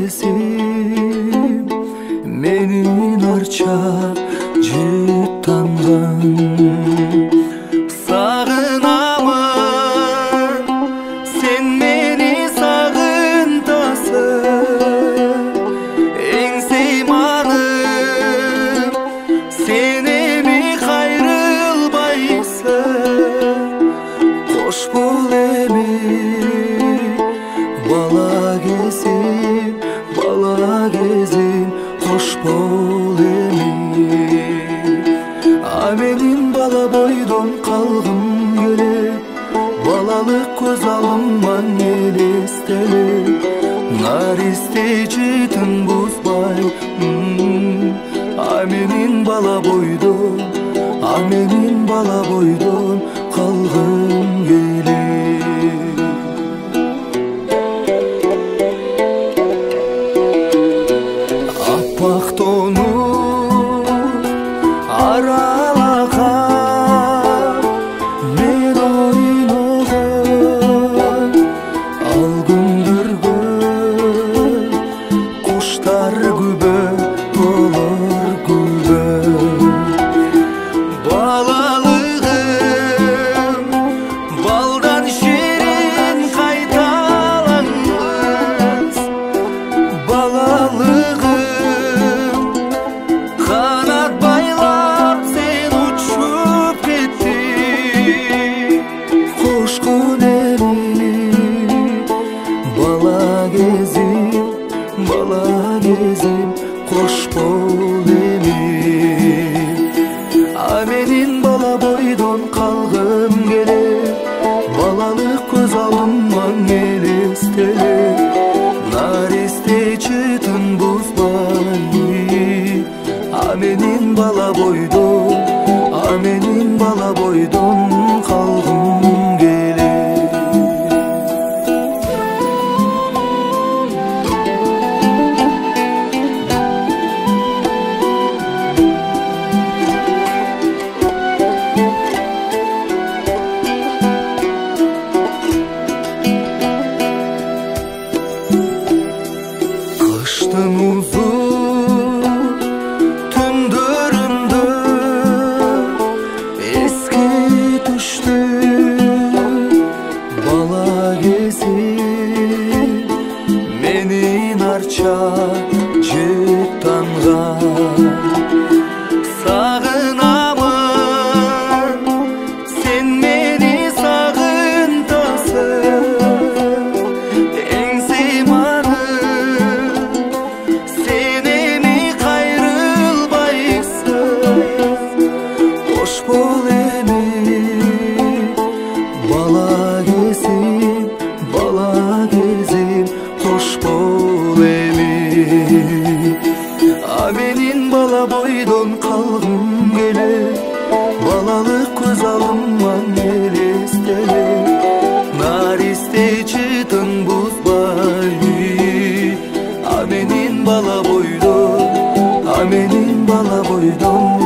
кезим менин арча жыттанган. Сагынамын сен мени сагынтасың, эң сейманым сен эми кайрылбайсың. Кош бол эми бала кезим, кош бол эми. А менин бала бойдон калгым келет, балалык көз алдыман элестелет. Наристе жытын бузбай, а менин бала бойдон калгым келет. Аппак тону аралаган мен ойногон, ал күндөргөн куштар күбө болор күбө. Балалыгым балдан шерин кайталаңыз, балалыгым канат байлап сен учуп кеттиң. Кошкун эми бала кезим, кош бол эми. А менин бала бойдон калгым келет, балалык көз алдыман элестелет. Наристе жытын бузбай, а менин бала бойдон калгым келет. Кыштын узун түндөрүндө эске түштү бала кезим менин арча жыттанган. Сагынамын сен мени сагынтасың, эң сейманым сен эми кайрылбайсың. Кош бол эми бала кезим, кош бол эми. А менин бала бойдон калгым келет, балалык көз алдыман элестелет. Наристе жытын бузбай, а менин бала бойдон